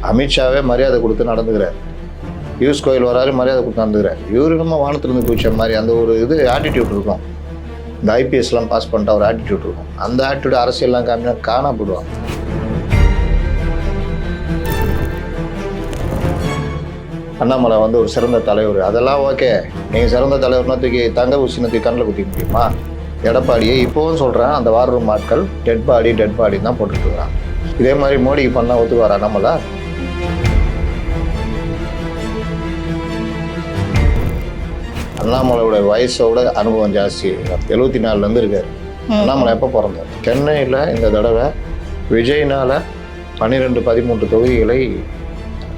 அமித்ஷாவே மரியாதை கொடுத்து நடந்துக்கிறார். பியூஷ் கோயல் வராரு, மரியாதை கொடுத்து நடந்துக்கிறார். இவரு நம்ம வானத்திலிருந்து குதிச்ச மாதிரி அந்த ஒரு இது ஆட்டிடியூட் இருக்கும். இந்த ஐபிஎஸ்லாம் பாஸ் பண்ணிட்டா ஒரு ஆட்டிடியூட் இருக்கும். அந்த ஆட்டிடியூட் அரசியல்லாம் காமினா காணா போடுவாங்க. அண்ணாமலை வந்து ஒரு சிறந்த தலைவர், அதெல்லாம் ஓகே. நீங்கள் சிறந்த தலைவர்னா தூக்கி தங்க ஊசினத்துக்கு கண்ணில் குத்திக்க முடியுமா? எடப்பாடியை இப்போவும் சொல்கிறேன், அந்த வார் ரூம் ஆட்கள் டெட் பாடி தான் போட்டுட்டு இருக்கிறான். இதே மாதிரி மோடிக்கு பண்ணால் ஒத்துக்குவார் அண்ணாமலை? அண்ணாமலையோட வயசோட அனுபவம் ஜாஸ்தி. 74 இருக்காரு. அண்ணாமலை எப்போ பிறந்தார்? சென்னையில் இந்த தடவை விஜய்னால 12-13 தொகுதிகளை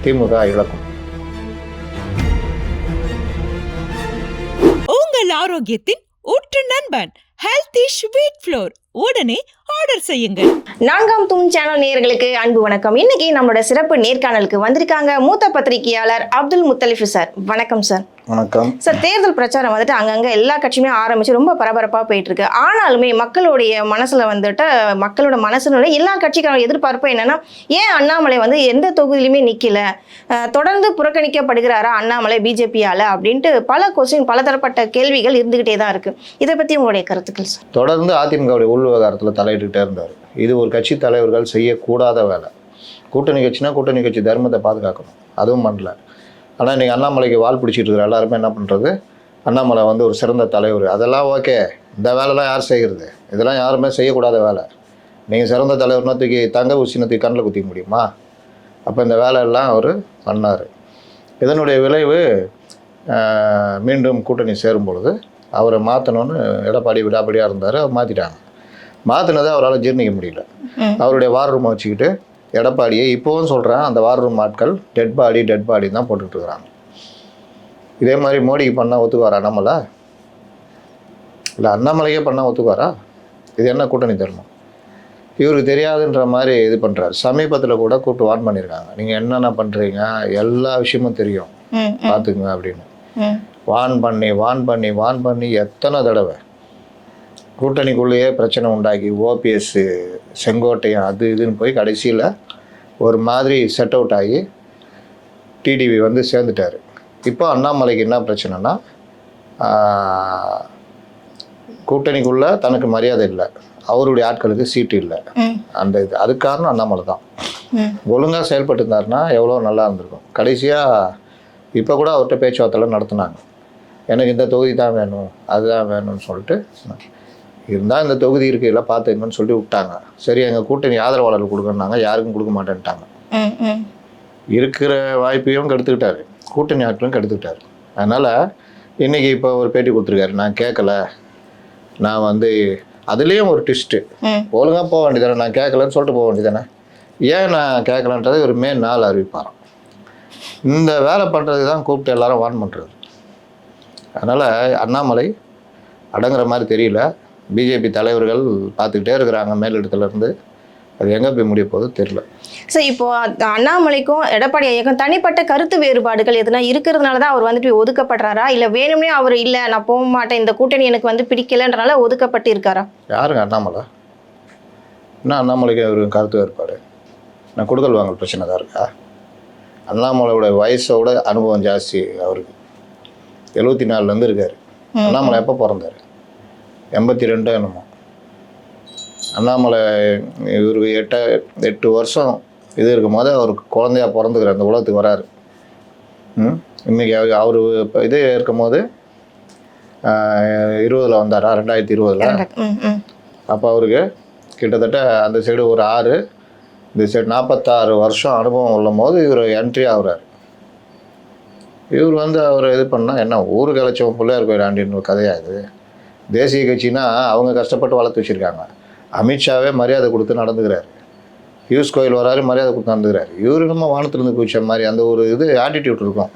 திமுக இழக்கும். உங்கள் ஆரோக்கியத்தின் ஊற்று நண்பன் ஹெல்தி ஸ்வீட் ஃப்ளோர் உடனே ஆர்டர் செய்யுங்கள். 4ஆம் தூண் சேனல் நேயர்களுக்கு அன்பு வணக்கம். இன்னைக்கு நம்மளோட சிறப்பு நேர்காணலுக்கு வந்திருக்காங்க மூத்த பத்திரிகையாளர் அப்துல் முத்தலிஃப் சார். வணக்கம் சார். வணக்கம் சார். தேர்தல் பிரச்சாரம் வந்துட்டு அங்கங்கே எல்லா கட்சியுமே ஆரம்பிச்சு ரொம்ப பரபரப்பாக போயிட்டு இருக்கு. ஆனாலுமே மக்களுடைய மனசுல வந்துட்டு மக்களோட மனசுல எல்லா கட்சிக்கான எதிர்பார்ப்பு என்னன்னா, ஏன் அண்ணாமலை வந்து எந்த தொகுதியிலுமே நிக்கல, தொடர்ந்து புறக்கணிக்கப்படுகிறாரா அண்ணாமலை பிஜேபியால அப்படின்ட்டு பல கொஸ்டின், பலதரப்பட்ட கேள்விகள் இருந்துகிட்டே தான் இருக்கு. இதை பத்தி உங்களுடைய கருத்துக்கள் சார்? தொடர்ந்து அதிமுகவுடைய உள் விவகாரத்தில் தலையிட்டுக்கிட்டே இருந்தார். இது ஒரு கட்சி தலைவர்கள் செய்யக்கூடாத வேலை. கூட்டணி கட்சினா கூட்டணி கட்சி தர்மத்தை பாதுகாக்கணும், அதுவும் பண்ணல. ஆனால் இன்றைக்கி அண்ணாமலைக்கு வால் பிடிச்சிட்டு இருக்கிற எல்லாருமே என்ன பண்ணுறது, அண்ணாமலை வந்து ஒரு சிறந்த தலைவர், அதெல்லாம் ஓகே, இந்த வேலைலாம் யார் செய்கிறது? இதெல்லாம் யாருமே செய்யக்கூடாத வேலை. நீங்கள் சிறந்த தலைவர்னா தூக்கி தங்க ஊசினத்துக்கு கண்ணில் குத்திக்க முடியுமா? அப்போ இந்த வேலையெல்லாம் அவர் பண்ணார். இதனுடைய விளைவு மீண்டும் கூட்டணி சேரும் பொழுது அவரை மாற்றணும்னு எடப்பாடி விடாப்படியாக இருந்தார். அவர் மாற்றிட்டாங்க. மாற்றினதை அவரால் ஜீர்ணிக்க முடியல. அவருடைய வார் ரூமை வச்சுக்கிட்டு எடப்பாடியை இப்போவும் சொல்கிறேன், அந்த வார் ரூம் ஆட்கள் டெட் பாடி தான் போட்டுக்கிட்டு இருக்கிறாங்க. இதே மாதிரி மோடிக்கு பண்ணால் ஒத்துக்குவாரா அண்ணாமலை? இல்லை அண்ணாமலைக்கே பண்ணால் ஒத்துக்குவாரா? இது என்ன கூட்டணி தர்மம்? இவருக்கு தெரியாதுன்ற மாதிரி இது பண்ணுறாரு. சமீபத்தில் கூட கூப்பிட்டு வார்ன் பண்ணியிருக்காங்க, நீங்கள் என்னென்ன பண்ணுறீங்க, எல்லா விஷயமும் தெரியும் பார்த்துக்குங்க அப்படின்னு. வான் பண்ணி எத்தனை தடவை கூட்டணிக்குள்ளேயே பிரச்சனை உண்டாக்கி ஓபிஎஸ் செங்கோட்டையன் அது இதுன்னு போய் கடைசியில் ஒரு மாதிரி செட் அவுட் ஆகி டிடிவி வந்து சேர்ந்துட்டார். இப்போ அண்ணாமலைக்கு என்ன பிரச்சனைனா, கூட்டணிக்குள்ளே தனக்கு மரியாதை இல்லை, அவருடைய ஆட்களுக்கு சீட்டு இல்லை. அந்த இது அதுக்கு காரணம் அண்ணாமலை தான். ஒழுங்காக செயல்பட்டு இருந்தாருன்னா எவ்வளோ நல்லா இருந்திருக்கும். கடைசியாக இப்போ கூட அவர்கிட்ட பேச்சுவார்த்தைலாம் நடத்துனாங்க. எனக்கு இந்த தொகுதி தான் வேணும், அதுதான் வேணும்னு சொல்லிட்டு இருந்தால் இந்த தொகுதி இருக்குது, இல்லை பார்த்துங்கன்னு சொல்லி விட்டாங்க. சரி, எங்கள் கூட்டணி ஆதரவாளர்கள் கொடுக்கணுன்னாங்க, யாருக்கும் கொடுக்க மாட்டேன்ட்டாங்க. இருக்கிற வாய்ப்பையும் கெடுத்துக்கிட்டாரு, கூட்டணி ஆட்களும் கெடுத்துக்கிட்டாரு. அதனால் இன்றைக்கி இப்போ ஒரு பேட்டி கொடுத்துருக்காரு, நான் கேட்கல, நான் வந்து அதுலேயும் ஒரு ட்விஸ்ட்டு, ஒழுங்காக போக வேண்டியதானே, நான் கேட்கலன்னு சொல்லிட்டு போக வேண்டியதானே. ஏன் நான் கேட்கலன்றதை ஒரு மே 4 அறிவிப்பாராம். இந்த வேலை பண்ணுறதுக்கு தான் கூப்பிட்டு எல்லாரும் வார்ன் பண்ணுறது. அதனால் அண்ணாமலை அடங்குற மாதிரி தெரியல. பிஜேபி தலைவர்கள் பார்த்துக்கிட்டே இருக்கிறாங்க மேலிடத்துலேருந்து. அது எங்கே போய் முடிய போகுது தெரியல. சார், இப்போ அண்ணாமலைக்கும் எடப்பாடி ஐயாக்கும் தனிப்பட்ட கருத்து வேறுபாடுகள் எதுனா இருக்கிறதுனால தான் அவர் வந்துட்டு ஒதுக்கப்படுறாரா, இல்லை வேணும்னே அவர் இல்லை நான் போக மாட்டேன், இந்த கூட்டணி எனக்கு வந்து பிடிக்கலன்றனால ஒதுக்கப்பட்டு இருக்காரா? யாருங்க அண்ணாமலை? என்ன அண்ணாமலைக்கு ஒரு கருத்து வேறுபாடு? நான் கொடுக்கல் வாங்கல் பிரச்சனை தான் இருக்கா? அண்ணாமலையோட வயசோட அனுபவம் ஜாஸ்தி அவருக்கு. 74 இருக்கார். அண்ணாமலை எப்போ பிறந்தார்? 82 என்னமோ. அண்ணாமலை இவருக்கு 8 வருஷம் இது இருக்கும் போது அவருக்கு குழந்தையா பிறந்துக்கிற அந்த உலகத்துக்கு வராரு. இன்றைக்கி அவர் இப்போ இது இருக்கும் போது 20 வந்தாரா, 2020. அப்போ அவருக்கு கிட்டத்தட்ட அந்த சைடு ஒரு 6, இந்த சைடு 46 வருஷம் அனுபவம் உள்ளும் போது இவர் என்ட்ரி ஆகுறாரு. இவர் வந்து அவர் இது பண்ணால் என்ன, ஊருக்கு அழைச்சவன் பிள்ளையார் கோயில் ஆண்டின்னு ஒரு கதையாகுது. தேசிய கட்சினா அவங்க கஷ்டப்பட்டு வளர்த்து வச்சுருக்காங்க. அமித்ஷாவே மரியாதை கொடுத்து நடந்துக்கிறாரு. பியூஷ் கோயல் வராரு, மரியாதை கொடுத்து நடந்துக்கிறாரு. இவரு நம்ம வானத்திலிருந்து குதிச்ச மாதிரி அந்த ஒரு இது ஆட்டிடியூட் இருக்கும்.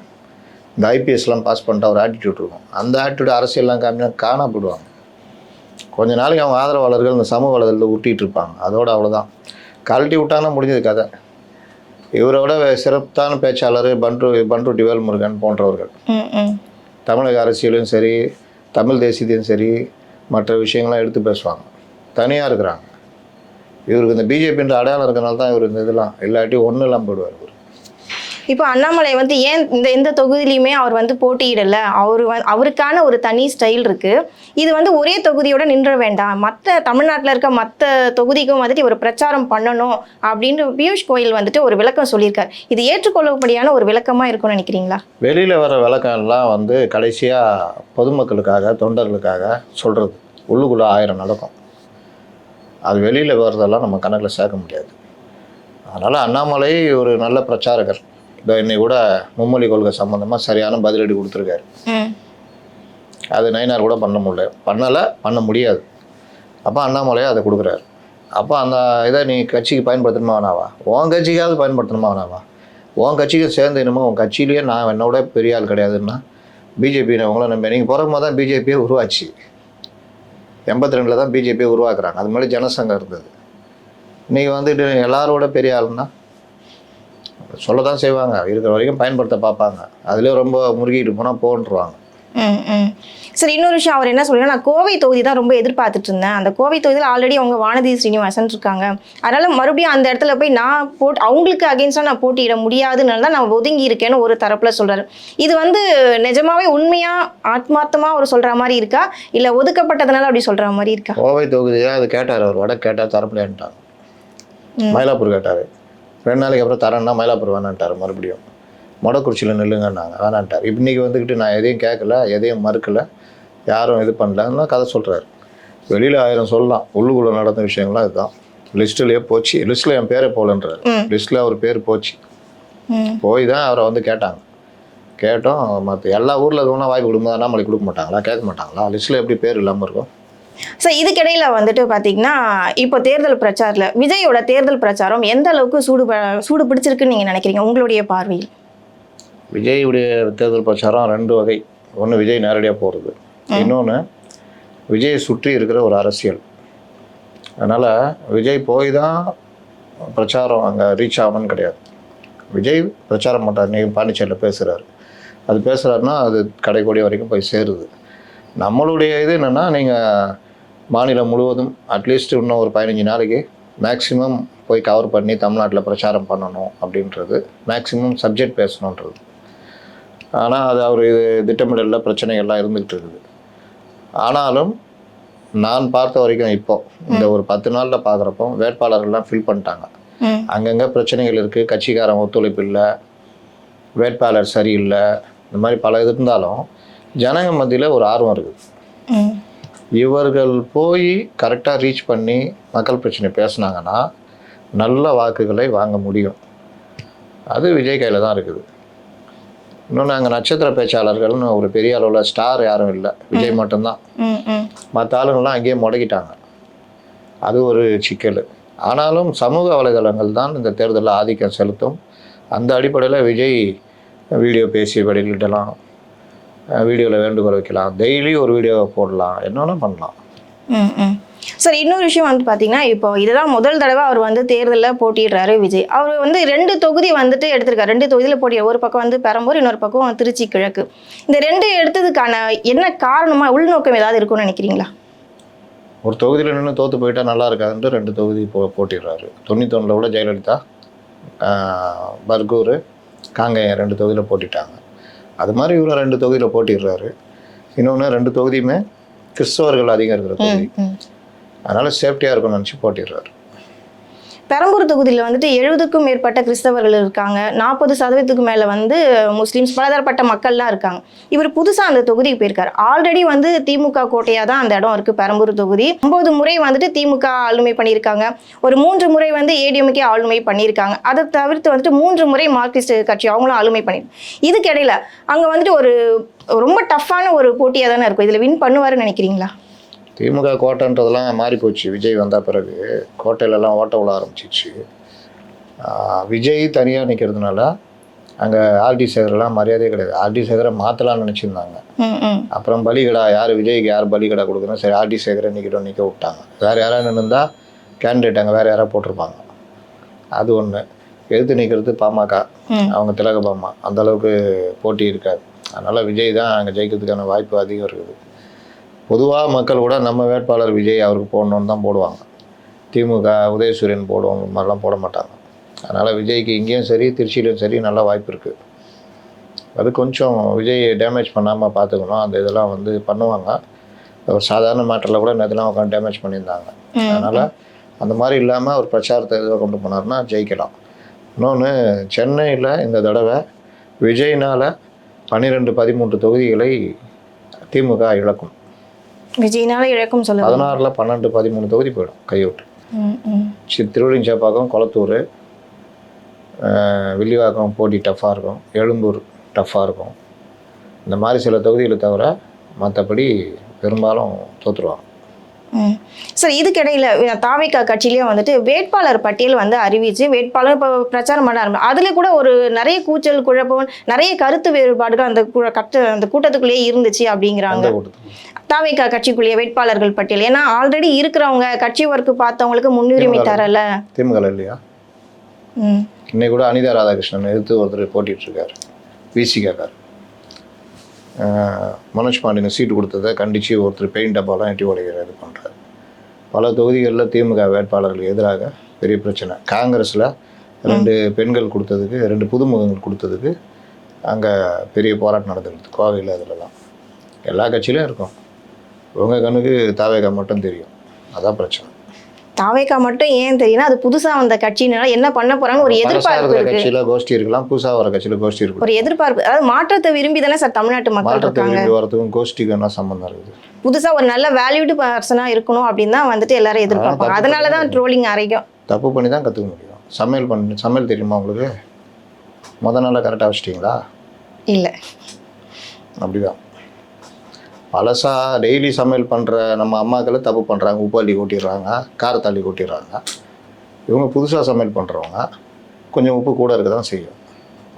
இந்த ஐபிஎஸ்லாம் பாஸ் பண்ணிட்டா ஒரு ஆட்டிடியூட் இருக்கும். அந்த ஆட்டிடியூட் அரசியல்லாம் காமினா காணா போடுவாங்க. கொஞ்ச நாளைக்கு அவங்க ஆதரவாளர்கள் இந்த சமூக வலைதளத்தில் ஊட்டிகிட்டு இருப்பாங்க. அதோட அவ்வளோதான், கழட்டி விட்டானா முடிஞ்சது கதை. இவரோட சிறப்பான பேச்சாளர் பண்ரு டிவேல் முருகன் போன்றவர்கள் தமிழக அரசியலும் சரி, தமிழ் தேசியத்தையும் சரி, மற்ற விஷயங்கள்லாம் எடுத்து பேசுவாங்க. தனியாக இருக்கிறாங்க. இவருக்கு இந்த பிஜேபின்ற அடையாளம் இருக்கிறனால தான் இவர் இந்த இதெல்லாம் இல்லாட்டி ஒன்றும் இல்லாமல் போயிடுவார். இவர் இப்போ அண்ணாமலை வந்து ஏன் எந்த தொகுதியிலையுமே அவர் வந்து போட்டியிடல, அவருக்கான ஒரு தனி ஸ்டைல் இருக்கு. இது வந்து ஒரே தொகுதியோட நின்ற வேண்டாம், மற்ற தமிழ்நாட்டில் இருக்க மற்ற தொகுதிக்கும் வந்துட்டு இவர் பிரச்சாரம் பண்ணணும் அப்படின்னு பியூஷ் கோயல் வந்துட்டு ஒரு விளக்கம் சொல்லியிருக்காரு. இது ஏற்றுக்கொள்ளப்படியான ஒரு விளக்கமா இருக்கும்னு நினைக்கிறீங்களா? வெளியில் வர விளக்கம்லாம் வந்து கடைசியாக பொதுமக்களுக்காக தொண்டர்களுக்காக சொல்கிறது, உள்ளுக்குள்ளே 1000 நடக்கும். அது வெளியில் வர்றதெல்லாம் நம்ம கணக்கில் சேர்க்க முடியாது. அதனால் அண்ணாமலை ஒரு நல்ல பிரச்சாரகர். இதோ இன்னை கூட மும்மொழி கொள்கை சம்மந்தமாக சரியான பதிலடி கொடுத்துருக்காரு. அது நயினார் கூட பண்ண முடியாது. அப்போ அண்ணாமலையை அதை கொடுக்குறாரு. அப்போ அந்த இதை நீ கட்சிக்கு பயன்படுத்தணுமா வேணாவா? உன் கட்சிக்காவது பயன்படுத்தணுமா வேணாவா? உன் கட்சிக்கு சேர்ந்து என்னமோ உன் கட்சியிலேயே நான் என்னோட பெரிய ஆள் கிடையாதுன்னா பிஜேபியினவங்கள நம்ம நீங்கள் பிறகுமா தான் பிஜேபியை உருவாச்சு. 82 தான் பிஜேபியை உருவாக்குறாங்க. அது மாதிரி ஜனசங்கம் இருந்தது. நீங்கள் வந்துட்டு எல்லாரோட பெரிய ஆளுன்னா சொல்ல தான் செய்வாங்க, இருக்கிற வரைக்கும் பயன்படுத்த பார்ப்பாங்க. அதுலேயும் ரொம்ப முறுகிட்டு போனால் போன்றுவாங்க. சரி, இன்னொரு விஷயம் அவர் என்ன சொல்லுங்க, நான் கோவை தொகுதி தான் ரொம்ப எதிர்பார்த்துட்டு இருந்தேன். அந்த கோவை தொகுதியில் ஆல்ரெடி அவங்க வானதி ஸ்ரீனிவாசன் இருக்காங்க. அதனால மறுபடியும் அந்த இடத்துல போய் நான் அவங்களுக்கு அகெயின்ஸ்டாக நான் போட்டியிட முடியாதுன்னு தான் நான் ஒதுங்கி இருக்கேன்னு ஒரு தரப்புல சொல்றாரு. இது வந்து நிஜமாவே உண்மையா ஆத்மார்த்தமாக அவர் சொல்ற மாதிரி இருக்கா, இல்லை ஒதுக்கப்பட்டதுனால அப்படி சொல்ற மாதிரி இருக்கா? கோவை தொகுதியாக அது கேட்டார், அவர் வட கேட்டால் தரப்படியான்ட்டாங்க. மயிலாப்பூர் கேட்டார், 2 நாளைக்கு அப்புறம் தரேன்னா மயிலாப்பூர் வேணான்ட்டார். மறுபடியும் மொடக்குறிச்சியில் நில்லுங்கன்னாங்க, வேணான்ட்டார். இன்றைக்கி வந்துக்கிட்டு நான் எதையும் கேட்கல, எதையும் மறுக்கலை, யாரும் இது பண்ணலன்னா கதை சொல்கிறாரு. வெளியில் 1000 சொல்லலாம், உள்ளுக்குள்ளே நடந்த விஷயங்கள்லாம் இதுதான். லிஸ்ட்டுலேயே போச்சு, லிஸ்ட்டில் என் பேரே போகலன்றார். லிஸ்ட்டில் அவர் பேர் போச்சு. போய் தான் அவரை வந்து கேட்டோம். மற்ற எல்லா ஊரில் எதுவும் வாய்ப்பு கொடுக்கும்போது அண்ணாமலை கொடுக்க மாட்டாங்களா, கேட்க மாட்டாங்களா? லிஸ்ட்டில் எப்படி பேர் இல்லாமல் இருக்கும்? சார், இதுக்கிடையில வந்துட்டு பார்த்தீங்கன்னா இப்போ தேர்தல் பிரச்சாரத்தில் விஜயோட தேர்தல் பிரச்சாரம் எந்த அளவுக்கு சூடு பிடிச்சிருக்குன்னு நீங்கள் நினைக்கிறீங்க உங்களுடைய பார்வையில்? விஜயுடைய தேர்தல் பிரச்சாரம் 2 வகை. ஒன்று விஜய் நேரடியாக போகிறது, இன்னொன்று விஜயை சுற்றி இருக்கிற ஒரு அரசியல். அதனால் விஜய் போய் தான் பிரச்சாரம் அங்கே ரீச் ஆகணும்னு கிடையாது. விஜய் பிரச்சாரம் பண்ணுறாரு, நீங்கள் பாண்டிச்சேரியில் பேசுகிறாரு, அது பேசுகிறாருன்னா அது கடைக்கோடி வரைக்கும் போய் சேருது. நம்மளுடைய இது என்னென்னா, நீங்கள் மாநிலம் முழுவதும் அட்லீஸ்ட் இன்னும் ஒரு 15 நாளைக்கு மேக்ஸிமம் போய் கவர் பண்ணி தமிழ்நாட்டில் பிரச்சாரம் பண்ணணும் அப்படின்றது, மேக்ஸிமம் சப்ஜெக்ட் பேசணுன்றது. ஆனால் அது அவர் திட்டமிடலில் பிரச்சனைகள்லாம் இருந்துகிட்டு இருக்குது. ஆனாலும் நான் பார்த்த வரைக்கும் இப்போ இந்த ஒரு 10 நாளில் பார்க்குறப்போ வேட்பாளர்கள்லாம் ஃபில் பண்ணிட்டாங்க. அங்கங்கே பிரச்சனைகள் இருக்குது, கட்சிக்காரன் ஒத்துழைப்பு இல்லை, வேட்பாளர் சரியில்லை, இந்த மாதிரி பல இது இருந்தாலும் ஜனங்க மத்தியில் ஒரு ஆர்வம் இருக்குது. இவர்கள் போய் கரெக்டாக ரீச் பண்ணி மக்கள் பிரச்சனை பேசுனாங்கன்னா நல்ல வாக்குகளை வாங்க முடியும். அது விஜய் கையில் தான் இருக்குது. இன்னொன்று அங்கே நட்சத்திர பேச்சாளர்கள்னு ஒரு பெரிய அளவில் ஸ்டார் யாரும் இல்லை, விஜய் மட்டும்தான். மற்ற ஆளுங்கள்லாம் அங்கேயே முடக்கிட்டாங்க. அது ஒரு சிக்கல். ஆனாலும் சமூக வலைதளங்கள் தான் இந்த தேர்தலில் ஆதிக்கம் செலுத்தும். அந்த அடிப்படையில் விஜய் வீடியோ பேசி வெளியிடலாம், வீடியோவில் வேண்டுகோள் வைக்கலாம், டெய்லி ஒரு வீடியோவை போடலாம், என்னென்ன பண்ணலாம். சார், இன்னொரு விஷயம் வந்து பார்த்தீங்கன்னா, இப்போ இதுதான் முதல் தடவை அவர் வந்து தேர்தலில் போட்டிடுறாரு விஜய். அவர் வந்து 2 தொகுதி வந்துட்டு எடுத்திருக்காரு. 2 தொகுதியில் போட்டிய, ஒரு பக்கம் வந்து பெரம்பூர், இன்னொரு பக்கம் திருச்சி கிழக்கு. இந்த 2 எடுத்ததுக்கான என்ன காரணமாக உள்நோக்கம் ஏதாவது இருக்கும்னு நினைக்கிறீங்களா? ஒரு தொகுதியில் நின்று தோற்று போயிட்டால் நல்லா இருக்காதுன்ட்டு 2 தொகுதி போட்டிடுறாரு. 91 கூட ஜெயலலிதா பர்கூர் காங்கேயம் 2 தொகுதியில் போட்டிட்டாங்க. அது மாதிரி இவரும் 2 தொகுதியில் போட்டிடுறாரு. இன்னொன்று 2 தொகுதியுமே கிறிஸ்தவர்கள் அதிகம் இருக்கிற தொகுதி, அதனால் சேஃப்டியாக இருக்கும்னு நினச்சி போட்டிடுறாரு. பெரம்பூர் தொகுதியில் வந்துட்டு 70க்கும் மேற்பட்ட கிறிஸ்தவர்கள் இருக்காங்க, 40% மேலே வந்து முஸ்லீம்ஸ், பலதரப்பட்ட மக்கள்லாம் இருக்காங்க. இவர் புதுசாக அந்த தொகுதிக்கு போயிருக்காரு. ஆல்ரெடி வந்து திமுக கோட்டையாக தான் அந்த இடம் இருக்குது. பெரம்பூர் தொகுதி 9 முறை வந்துட்டு திமுக ஆளுமை பண்ணியிருக்காங்க, ஒரு 3 முறை வந்து ஏடிஎம்கே ஆளுமை பண்ணியிருக்காங்க. அதை தவிர்த்து வந்துட்டு 3 முறை மார்க்சிஸ்ட் கட்சி அவங்களும் ஆளுமை பண்ணியிருக்காங்க. இதுக்கு இடையில அங்கே வந்துட்டு ஒரு ரொம்ப டஃப்பான ஒரு போட்டியாக தானே இருக்கும். இதில் வின் பண்ணுவாருன்னு நினைக்கிறீங்களா? திமுக கோட்டைன்றதெல்லாம் மாறி போச்சு. விஜய் வந்த பிறகு கோட்டையிலலாம் ஓட்ட விழ ஆரம்பிச்சிச்சு. விஜய் தனியாக நிற்கிறதுனால அங்கே ஆர்டி சேகரெல்லாம் மரியாதையே கிடையாது. ஆர்டி சேகரை மாற்றலாம்னு நினச்சிருந்தாங்க. அப்புறம் பலிகடா யார், விஜய்க்கு யார் பலிகடா கொடுக்கணும், சரி ஆர்டி சேகரை நிற்க விட்டாங்க. வேறு யாராவது நின்றுந்தால் கேண்டிடேட் அங்கே வேறு யாராவது போட்டிருப்பாங்க. அது ஒன்று. எதிர்த்து நிற்கிறது பாமக, அவங்க திலகபாமா, அந்தளவுக்கு போட்டி இருக்காது. அதனால் விஜய் தான் அங்கே ஜெயிக்கிறதுக்கான வாய்ப்பு அதிகம் இருக்குது. பொதுவாக மக்கள் கூட நம்ம வேட்பாளர் விஜய் அவருக்கு போடணுன்னு தான் போடுவாங்க. திமுக உதயசூரியன் போடுவோம் மாதிரிலாம் போட மாட்டாங்க. அதனால் விஜய்க்கு இங்கேயும் சரி திருச்சியிலையும் சரி நல்ல வாய்ப்பு இருக்குது. அது கொஞ்சம் விஜய் டேமேஜ் பண்ணாமல் பார்த்துக்கணும். அந்த இதெல்லாம் வந்து பண்ணுவாங்க. ஒரு சாதாரண மேட்டரில் கூட நேற்றுலாம் உட்காந்து டேமேஜ் பண்ணியிருந்தாங்க. அதனால் அந்த மாதிரி இல்லாமல் ஒரு பிரச்சாரத்தை எதுவாக கொண்டு போனார்னா ஜெயிக்கலாம். இன்னொன்று, சென்னையில் இந்த தடவை விஜய்னால் 12-13 தொகுதிகளை திமுக இழக்கும். விஜய்னால இழக்கும் சொல்லுங்க. 16ல் 12-13 தொகுதி போயிடும் கைவிட்டு. திருவள்ளிஞ்சேப்பாக்கம், கொளத்தூர், வில்லிவாக்கம் போட்டி டஃப்பாக இருக்கும், எழும்பூர் டஃப்பாக இருக்கும். இந்த மாதிரி சில தொகுதிகளை தவிர மற்றபடி பெரும்பாலும் தோற்றுருவாங்க. சார், இதுக்கிடையில் தாவேகா கட்சியிலேயே வந்துட்டு வேட்பாளர் பட்டியல் வந்து அறிவிச்சு வேட்பாளர் இப்போ பிரச்சாரம் பண்ண ஆரம்பிச்சு அதில் கூட ஒரு நிறைய கூச்சல் குழப்பம், நிறைய கருத்து வேறுபாடுகள் அந்த கூட்டத்துக்குள்ளேயே இருந்துச்சு அப்படிங்கிறாங்க. தாவேகா கட்சிக்குள்ளேயே வேட்பாளர்கள் பட்டியல், ஏன்னா ஆல்ரெடி இருக்கிறவங்க கட்சி ஒர்க்கு பார்த்தவங்களுக்கு முன்னுரிமை தரல. திமுக இல்லையா? இன்னைக்கு கூட அனிதா ராதாகிருஷ்ணன் எதிர்த்து ஒருத்தர் போட்டிட்டு இருக்காரு, விசிகாக்கார். மனோஜ் பாண்டியன் சீட்டு கொடுத்ததை கண்டித்து ஒருத்தர் பெயிண்ட் டப்பாலாம் எட்டி உடைக்கிறார், இது பண்ணுறாரு. பல தொகுதிகளில் திமுக வேட்பாளர்களுக்கு எதிராக பெரிய பிரச்சனை. காங்கிரஸில் 2 பெண்கள் கொடுத்ததுக்கு, 2 புதுமுகங்கள் கொடுத்ததுக்கு அங்கே பெரிய போராட்டம் நடந்துருக்கு கோவையில். அதிலலாம் எல்லா கட்சியிலும் இருக்கும். உங்கள் கண்ணுக்கு தாவேகா மட்டும் தெரியும், அதான் பிரச்சனை. தாவேகா மட்டும் ஏன் தெரியும்னா அது புதுசாக வந்த கட்சினால என்ன பண்ண போறாங்க ஒரு எதிர்பார்ப்பு இருக்கு. கட்சியில் கோஷ்டி இருக்கலாம், புதுசாக வர கட்சியில் கோஷ்டி இருக்கு, ஒரு எதிர்பார்ப்பு. அதாவது மாற்றத்தை விரும்பி தானே சார் தமிழ்நாட்டு மக்கள் இருக்காங்க. விரும்பி வரதுக்கும் கோஷ்டிக்கு என்ன சம்பந்தம் இருக்குது? புதுசாக ஒரு நல்ல வேல்யூடு பர்சனாக இருக்கணும் அப்படின்னு தான் வந்துட்டு எல்லாரும் எதிர்பார்ப்பாங்க. அதனால தான் ட்ரோலிங் அரைக்கும். தப்பு பண்ணி தான் கற்றுக்க முடியும். சமையல் தெரியுமா உங்களுக்கு? நாளாக கரெக்டாக வச்சிட்டிங்களா? இல்லை. அப்படிதான் பழசா டெய்லி சமையல் பண்ணுற நம்ம அம்மாக்களை தப்பு பண்ணுறாங்க. உப்பு அள்ளி கூட்டிடுறாங்க, காரத்தள்ளி கூட்டிடுறாங்க. இவங்க புதுசாக சமையல் பண்ணுறவங்க கொஞ்சம் உப்பு கூட இருக்க தான் செய்யும்.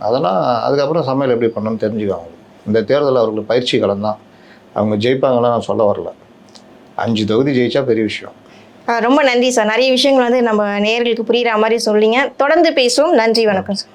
அதெல்லாம் அதுக்கப்புறம் சமையல் எப்படி பண்ணணும்னு தெரிஞ்சுக்குவாங்க. இந்த தேர்தல் அவர்களுக்கு பயிற்சி காலம் தான். அவங்க ஜெயிப்பாங்களாம் நான் சொல்ல வரல. 5 தொகுதி ஜெயிச்சா பெரிய விஷயம். ரொம்ப நன்றி சார். நிறைய விஷயங்கள் வந்து நம்ம நேயர்களுக்கு புரிகிற மாதிரி சொல்லிங்க. தொடர்ந்து பேசுவோம். நன்றி, வணக்கம் சார்.